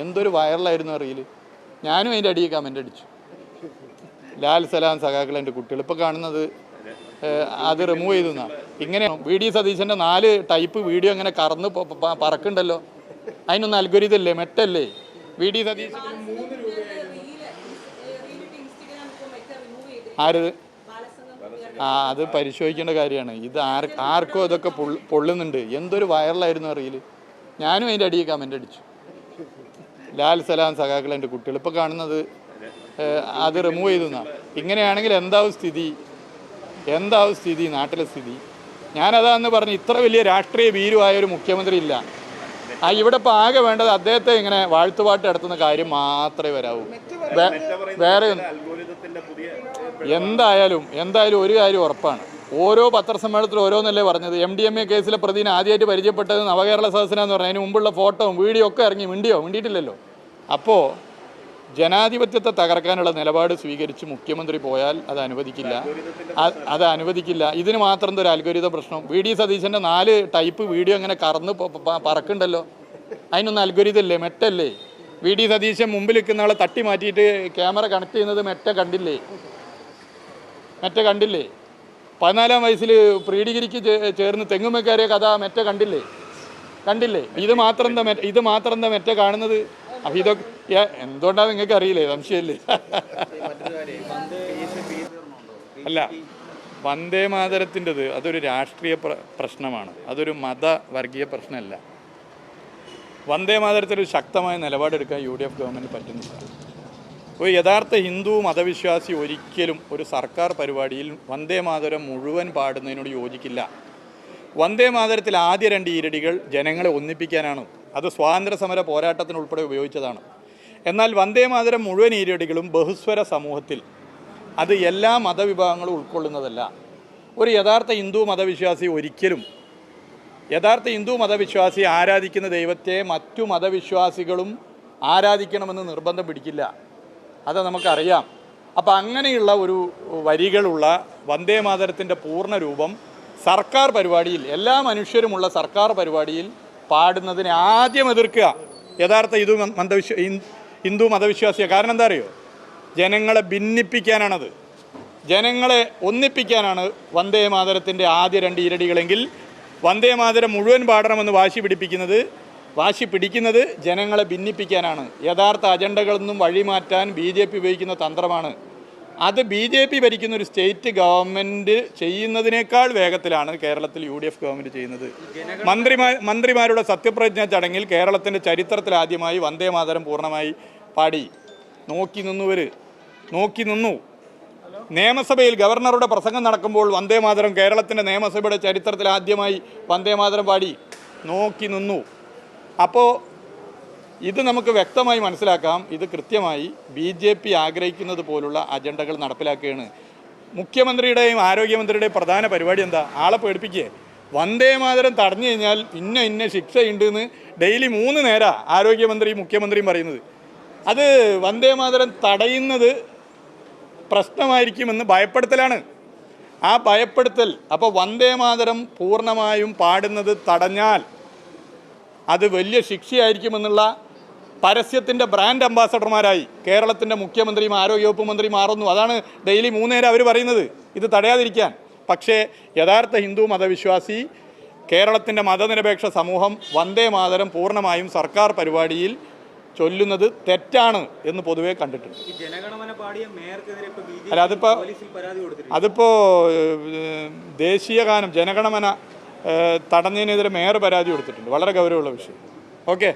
എന്തൊരു വൈറലായിരുന്നു അറിയില്ല. ഞാനും അതിൻ്റെ അടിയിൽ കമൻ്റ് അടിച്ചു. ലാൽ സലാം സഖാക്കൾ എൻ്റെ കുട്ടികൾ ഇപ്പോൾ കാണുന്നത് അത് റിമൂവ് ചെയ്തു എന്നാണ്. ഇങ്ങനെ VD സതീശൻ്റെ 4 ടൈപ്പ് വീഡിയോ ഇങ്ങനെ കറന്ന് പറക്കുണ്ടല്ലോ. അതിനൊന്നും അൽഗോരിതല്ലേ, മെറ്റല്ലേ? VD സതീശൻ 3 രൂപയായിരുന്നു. ആരത്? അത് പരിശോധിക്കേണ്ട കാര്യമാണ്. ഇത് ആർക്കോ ഇതൊക്കെ പൊള്ളുന്നുണ്ട്. എന്തൊരു വൈറലായിരുന്നു അറിയില്ല. ഞാനും അതിൻ്റെ അടിയിൽ കമൻ്റ് അടിച്ചു. ലാൽ സലാം സഖാക്കൾ എൻ്റെ കുട്ടികൾ ഇപ്പോൾ കാണുന്നത് അത് റിമൂവ് ചെയ്തു എന്നാണ്. ഇങ്ങനെയാണെങ്കിൽ എന്താവും സ്ഥിതി നാട്ടിലെ സ്ഥിതി? ഞാനതാന്ന് പറഞ്ഞ് ഇത്ര വലിയ രാഷ്ട്രീയ ഭീരുവായ ഒരു മുഖ്യമന്ത്രി ഇല്ല. ഇവിടെ ഇപ്പോൾ ആകെ വേണ്ടത് അദ്ദേഹത്തെ ഇങ്ങനെ വാഴ്ത്തുപാട്ട് നടത്തുന്ന കാര്യം മാത്രമേ വരാവൂ. വേറെ എന്തായാലും ഒരു കാര്യം ഉറപ്പാണ്. ഓരോ പത്രസമ്മേളനത്തിൽ ഓരോന്നല്ലേ പറഞ്ഞത്. MDMA കേസിലെ പ്രതിനെ ആദ്യമായിട്ട് പരിചയപ്പെട്ടത് നവകേരള സദസ്സിനാന്ന് പറഞ്ഞു. അതിന് മുമ്പുള്ള ഫോട്ടോയും വീഡിയോ ഒക്കെ ഇറങ്ങി. മിണ്ടിയിട്ടില്ലല്ലോ. അപ്പോൾ ജനാധിപത്യത്തെ തകർക്കാനുള്ള നിലപാട് സ്വീകരിച്ച് മുഖ്യമന്ത്രി പോയാൽ അത് അനുവദിക്കില്ല. ഇതിന് മാത്രം ഒരു അൽഗോരിതം പ്രശ്നം. VD സതീശൻ്റെ 4 ടൈപ്പ് വീഡിയോ ഇങ്ങനെ കറന്ന് പറക്കുണ്ടല്ലോ. അതിനൊന്നും അൽഗോരിതല്ലേ, മെറ്റല്ലേ? VD സതീശൻ മുമ്പിൽ നിൽക്കുന്ന ആളെ തട്ടി മാറ്റിയിട്ട് ക്യാമറ കണക്ട് ചെയ്യുന്നത് മെറ്റ കണ്ടില്ലേ? 14-ാം വയസ്സിൽ പ്രീ ഡിഗ്രിക്ക് ചേർന്ന് തെങ്ങുമേക്കാരിയ കഥ മെറ്റ കണ്ടില്ലേ? ഇത് മാത്രം എന്താ മെറ്റ കാണുന്നത്? അപ്പം ഇതൊക്കെ എന്തുകൊണ്ടാണ് നിങ്ങൾക്ക് അറിയില്ലേ? സംശയമല്ലേ? അല്ല, വന്ദേ മാതരത്തിൻ്റെത് അതൊരു രാഷ്ട്രീയ പ്രശ്നമാണ്. അതൊരു മതവർഗീയ പ്രശ്നമല്ല. വന്ദേ മാതരത്തിൽ ഒരു ശക്തമായ നിലപാടെടുക്കാൻ UDF ഗവൺമെൻറ് പറ്റുന്നില്ല. ഒരു യഥാർത്ഥ ഹിന്ദു മതവിശ്വാസി ഒരിക്കലും ഒരു സർക്കാർ പരിപാടിയിൽ വന്ദേ മാതരം മുഴുവൻ പാടുന്നതിനോട് യോജിക്കില്ല. വന്ദേ മാതരത്തിൽ ആദ്യ 2 ഈരടികൾ ജനങ്ങളെ ഒന്നിപ്പിക്കാനാണ്. അത് സ്വാതന്ത്ര്യ സമര പോരാട്ടത്തിനുൾപ്പെടെ ഉപയോഗിച്ചതാണ്. എന്നാൽ വന്ദേ മാതരം മുഴുവൻ ഈരടികളും ബഹുസ്വര സമൂഹത്തിൽ അത് എല്ലാ മതവിഭാഗങ്ങളും ഉൾക്കൊള്ളുന്നതല്ല. ഒരു യഥാർത്ഥ ഹിന്ദു മതവിശ്വാസി ആരാധിക്കുന്ന ദൈവത്തെ മറ്റു മതവിശ്വാസികളും ആരാധിക്കണമെന്ന് നിർബന്ധം പിടിക്കില്ല. അത് നമുക്കറിയാം. അപ്പം അങ്ങനെയുള്ള ഒരു വരികളുള്ള വന്ദേ മാതരത്തിൻ്റെ പൂർണ്ണ രൂപം സർക്കാർ പരിപാടിയിൽ, എല്ലാ മനുഷ്യരുമുള്ള സർക്കാർ പരിപാടിയിൽ പാടുന്നതിനെ ആദ്യം എതിർക്കുക യഥാർത്ഥ ഹിന്ദു മതവിശ്വാസിയാണ്. കാരണം എന്താ അറിയോ? ജനങ്ങളെ ഭിന്നിപ്പിക്കാനാണത്. ജനങ്ങളെ ഒന്നിപ്പിക്കാനാണ് വന്ദേ മാതരത്തിൻ്റെ ആദ്യ 2 ഈരടികളെങ്കിൽ വന്ദേ മാതരം മുഴുവൻ പാടണമെന്ന് വാശി പിടിക്കുന്നത് ജനങ്ങളെ ഭിന്നിപ്പിക്കാനാണ്. യഥാർത്ഥ അജണ്ടകളൊന്നും വഴിമാറ്റാൻ BJP ഉപയോഗിക്കുന്ന തന്ത്രമാണ്. അത് BJP ഭരിക്കുന്ന ഒരു സ്റ്റേറ്റ് ഗവൺമെൻറ് ചെയ്യുന്നതിനേക്കാൾ വേഗത്തിലാണ് കേരളത്തിൽ UDF ഗവൺമെൻറ് ചെയ്യുന്നത്. മന്ത്രിമാരുടെ സത്യപ്രതിജ്ഞാ ചടങ്ങിൽ കേരളത്തിൻ്റെ ചരിത്രത്തിൽ ആദ്യമായി വന്ദേ മാതരം പൂർണ്ണമായി പാടി. നോക്കി നിന്നു. നിയമസഭയിൽ ഗവർണറുടെ പ്രസംഗം നടക്കുമ്പോൾ വന്ദേ മാതരം കേരളത്തിൻ്റെ നിയമസഭയുടെ ചരിത്രത്തിൽ ആദ്യമായി വന്ദേ മാതരം പാടി. നോക്കി നിന്നു. അപ്പോൾ ഇത് നമുക്ക് വ്യക്തമായി മനസ്സിലാക്കാം. ഇത് കൃത്യമായി BJP ആഗ്രഹിക്കുന്നത് പോലുള്ള അജണ്ടകൾ നടപ്പിലാക്കുകയാണ്. മുഖ്യമന്ത്രിയുടെയും ആരോഗ്യമന്ത്രിയുടെയും പ്രധാന പരിപാടി എന്താ? ആളെ പേടിപ്പിക്കുക. വന്ദേ മാതരം തടഞ്ഞു കഴിഞ്ഞാൽ ഇന്ന ശിക്ഷയുണ്ടെന്ന് ഡെയിലി 3 നേരം ആരോഗ്യമന്ത്രിയും മുഖ്യമന്ത്രിയും പറയുന്നത്. അത് വന്ദേ മാതരം തടയുന്നത് പ്രശ്നമായിരിക്കുമെന്ന് ഭയപ്പെടുത്തലാണ്. ആ ഭയപ്പെടുത്തൽ. അപ്പോൾ വന്ദേ മാതരം പൂർണ്ണമായും പാടുന്നത് തടഞ്ഞാൽ അത് വലിയ ശിക്ഷയായിരിക്കുമെന്നുള്ള പരസ്യത്തിൻ്റെ ബ്രാൻഡ് അംബാസഡർമാരായി കേരളത്തിൻ്റെ മുഖ്യമന്ത്രിയും ആരോഗ്യവകുപ്പ് മന്ത്രി മാറുന്നു. അതാണ് ഡെയിലി 3 നേരം അവർ പറയുന്നത്, ഇത് തടയാതിരിക്കാൻ. പക്ഷേ യഥാർത്ഥ ഹിന്ദു മതവിശ്വാസി, കേരളത്തിൻ്റെ മതനിരപേക്ഷ സമൂഹം വന്ദേ മാതരം പൂർണ്ണമായും സർക്കാർ പരിപാടിയിൽ ചൊല്ലുന്നത് തെറ്റാണ് എന്ന് പൊതുവേ കണ്ടിട്ടുണ്ട്. അല്ല, അതിപ്പോൾ ദേശീയ ഗാനം ജനഗണമന തടഞ്ഞതിനെതിരെ മേയർ പരാതി കൊടുത്തിട്ടുണ്ട്. വളരെ ഗൗരവമുള്ള വിഷയം. ഓക്കെ.